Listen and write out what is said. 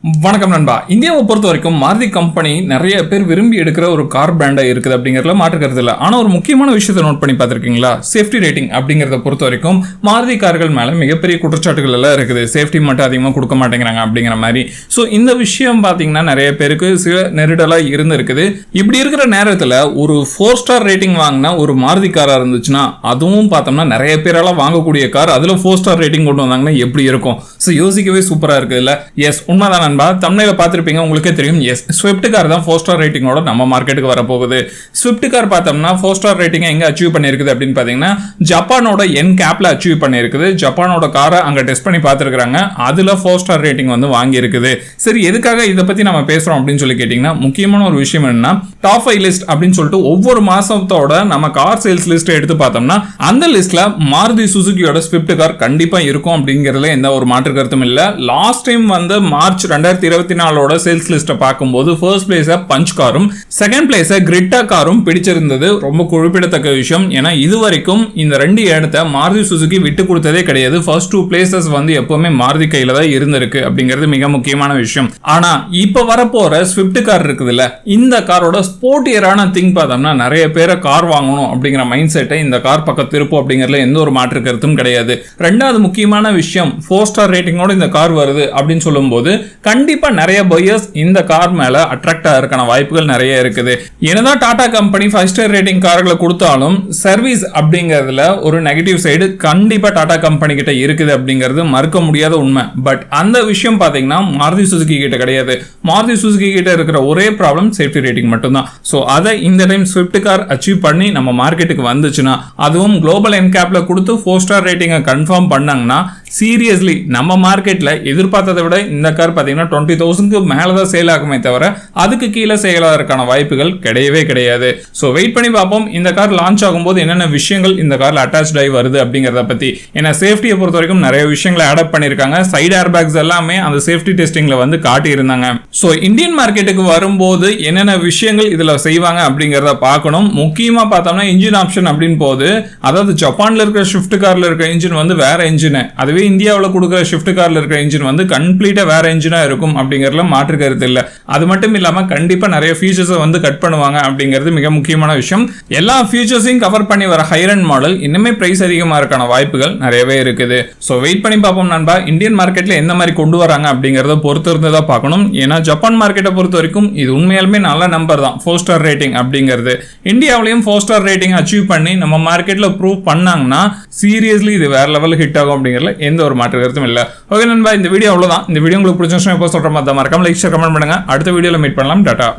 வணக்கம் நண்பா. இந்தியாவை பொறுத்த வரைக்கும் மாருதி கம்பெனி நிறைய பேர் விரும்பி எடுக்கிற ஒரு கார் பிராண்டா இருக்குது அப்படிங்கறதுல மாற்றுக்கிறது இல்லை. ஆனா ஒரு முக்கியமான விஷயத்தை நோட் பண்ணி பார்த்திருக்கீங்களா? சேஃப்டி ரேட்டிங் அப்படிங்கறத பொறுத்த வரைக்கும் மாருதி கார்கள் மேல மிகப்பெரிய குற்றச்சாட்டுகள் எல்லாம் இருக்குது. சேஃப்டி மட்டும் அதிகமாக கொடுக்க மாட்டேங்கிறாங்க அப்படிங்கிற மாதிரி. ஸோ இந்த விஷயம் பார்த்தீங்கன்னா நிறைய பேருக்கு சில நெருடலாக இருந்திருக்குது. இப்படி இருக்கிற நேரத்தில் ஒரு 4 ஸ்டார் ரேட்டிங் வாங்கினா ஒரு மாருதி காராக இருந்துச்சுன்னா, அதுவும் பார்த்தோம்னா நிறைய பேரால வாங்கக்கூடிய கார், அதில் 4 ஸ்டார் ரேட்டிங் கொண்டு வந்தாங்கன்னா எப்படி இருக்கும்? ஸோ யோசிக்கவே சூப்பராக இருக்குதுல்ல? எஸ், உண்மைதான் நண்பா. தமிழ்ல பார்த்திருப்பீங்க, உங்களுக்கே தெரியும். எஸ், ஸ்விஃப்ட் கார் தான் 4 ஸ்டார் ரேட்டிங்கோட நம்ம மார்க்கெட்டுக்கு வரப்போகுது. ஸ்விஃப்ட் கார் பார்த்தோம்னா 4 ஸ்டார் ரேட்டிங் எங்க அச்சீவ் பண்ணிருக்குது அப்படின்னு பார்த்தீங்கன்னா, ஜப்பானோட NCAPல அச்சீவ் பண்ணிருக்குது. ஜப்பானோட காரை அங்க டெஸ்ட் பண்ணி பார்த்துருக்காங்க. அதுல 4 ஸ்டார் ரேட்டிங் வந்து வாங்கி இருக்குது. சரி, எதுக்காக இதை பத்தி நம்ம பேசுறோம் அப்படின்னு சொல்லி கேட்டீங்கன்னா, முக்கியமான ஒரு விஷயம் என்னன்னா, டாப் 5 லிஸ்ட் அப்படின்னு சொல்லிட்டு ஒவ்வொரு மாசத்தோட நம்ம கார் சேல்ஸ் லிஸ்ட் எடுத்து பார்த்தோம்னா, அந்த லிஸ்ட்ல மாருதி சுசுகியோட ஸ்விஃப்ட் கார் கண்டிப்பா இருக்கும் அப்படிங்கிறதுல எந்த ஒரு மாற்று கருத்தும் இல்ல. லாஸ்ட் டைம் வந்து மார்ச் 2024 சேல்ஸ் லிஸ்ட்டை பார்க்கும்போது ஃபர்ஸ்ட் பிளேஸை பஞ்ச் காரும், செகண்ட் பிளேஸை கிரிட்டா காரும் பிடிச்சிருந்தது. ரொம்ப குறிப்பிடத்தக்க விஷயம். ஏன்னா இதுவரைக்கும் இந்த 2 இடத்தை மாருதி சுசுகி விட்டு கொடுத்ததே கிடையாது. ஃபர்ஸ்ட் 2 பிளேசஸ் வந்து எப்பவுமே மாருதி கையில தான் இருந்திருக்கு அப்படிங்கிறது மிக முக்கியமான விஷயம். ஆனா இப்ப வரப்போற ஸ்விஃப்ட் கார் இருக்குதுல்ல, இந்த காரோட ஸ்போர்ட்டியரான திங் பார்த்தோம்னா நிறைய பேரை கார் வாங்கணும் அப்படிங்கிற மைண்ட் செட்டை இந்த கார் பக்கம் திருப்போம் அப்படிங்கிறதுல எந்த ஒரு மாற்று கருத்தும் கிடையாது. ரெண்டாவது முக்கியமான விஷயம், 4 ஸ்டார் ரேட்டிங்கோட இந்த கார் வருது அப்படின்னு சொல்லும்போது கண்டிப்பா நிறைய பையர்ஸ் இந்த கார் மேல அட்ராக்ட் ஆகிறதுக்கான வாய்ப்புகள் நிறைய இருக்குது. என்னதான் டாடா கம்பெனி 5 ஸ்டார் ரேட்டிங் கார்களை கொடுத்தாலும் சர்வீஸ் அப்படிங்கிறதுல ஒரு நெகட்டிவ் சைடு கண்டிப்பா டாடா கம்பெனி கிட்ட இருக்குது அப்படிங்கிறது மறுக்க முடியாத உண்மை. பட் அந்த விஷயம் பாத்தீங்கன்னா மாருதி சுசுகி கிட்ட கிடையாது. மாருதி சுசுகி கிட்ட இருக்கிற ஒரே ப்ராப்ளம் சேஃப்டி ரேட்டிங் மட்டும்தான். ஸோ அதை இந்த டைம் ஸ்விஃப்ட் கார் அச்சீவ் பண்ணி நம்ம மார்க்கெட்டுக்கு வந்துச்சுன்னா, அதுவும் குளோபல் NCAPல கொடுத்து 4 ஸ்டார் ரேட்டிங்கை கன்ஃபார்ம் பண்ணாங்கன்னா, சீரியஸ்லி நம்ம மார்க்கெட்ல எதிர்பார்த்ததை விட இந்த கார் பார்த்தீங்கன்னா 20,000க்கு மேலே தான் சேல் ஆகுமே தவிர அதுக்கு கீழே சேல் ஆகிறதுக்கான வாய்ப்புகள் கிடையவே கிடையாது. ஸோ வெயிட் பண்ணி பார்ப்போம் இந்த கார் லான்ச் ஆகும்போது என்னென்ன விஷயங்கள் இந்த காரில் அட்டாச் ஆகி வருது அப்படிங்கிறத பற்றி. ஏன்னா சேஃப்டியை பொறுத்த வரைக்கும் நிறைய விஷயங்களை ஆட் பண்ணியிருக்காங்க. சைடு ஏர் பேக்ஸ் எல்லாமே அந்த சேஃப்டி டெஸ்டிங்கில் வந்து காட்டியிருந்தாங்க. ஸோ இந்தியன் மார்க்கெட்டுக்கு வரும்போது என்னென்ன விஷயங்கள் இதில் செய்வாங்க அப்படிங்கிறத பார்க்கணும். முக்கியமாக பார்த்தோம்னா இன்ஜின் ஆப்ஷன் அப்படின்னு போது, அதாவது ஜப்பானில் இருக்கிற ஸ்விஃப்ட் காரில் இருக்கிற இன்ஜின் வந்து வேற இன்ஜின், அதுவே இந்தியாவில் கொடுக்குற ஸ்விஃப்ட் கார்ல இருக்கிற இன்ஜின் வந்து கம்ப்ளீட்டா வேற இன்ஜினா இருக்கும் அப்படிங்கறதுல மாற்று கருத்து இல்ல. அது மட்டும் இல்லாம கண்டிப்பா நிறைய ஃபீச்சர்ஸை வந்து கட் பண்ணுவாங்க அப்படிங்கிறது மிக முக்கியமான விஷயம். எல்லா ஃபீச்சர்ஸையும் கவர் பண்ணி வர ஹைரண்ட் மாடல் இன்னுமே பிரைஸ் அதிகமா இருக்கான வாய்ப்புகள் நிறையவே இருக்குது. ஸோ வெயிட் பண்ணி பார்ப்போம் நண்பா. இந்தியன் மார்க்கெட்ல எந்த மாதிரி கொண்டு வராங்க அப்படிங்கறத பொறுத்து இருந்ததா பார்க்கணும். ஏன்னா ஜப்பான் மார்க்கெட்டை பொறுத்த வரைக்கும் இது உண்மையாலுமே நல்ல நம்பர் தான் 4 ஸ்டார் ரேட்டிங் அப்படிங்கிறது. இந்தியாவிலையும் 4 ஸ்டார் ரேட்டிங் அச்சீவ் பண்ணி நம்ம மார்க்கெட்ல ப்ரூவ் பண்ணாங்கன்னா சீரியஸ்லி இது வேற லெவல் ஹிட் ஆகும் அப்படிங்கறதுல எந்த ஒரு மாற்று கருத்தும் இல்ல. ஓகே நண்பா, இந்த வீடியோ அவ்வளவுதான். இந்த வீடியோ உங்களுக்கு பிடிச்சிருந்தா எப்போ சொல்ற மாதிரி மறக்காம லைக் ஷேர் கமெண்ட் பண்ணுங்க. அடுத்த வீடியோல மீட் பண்ணலாம். டாடா.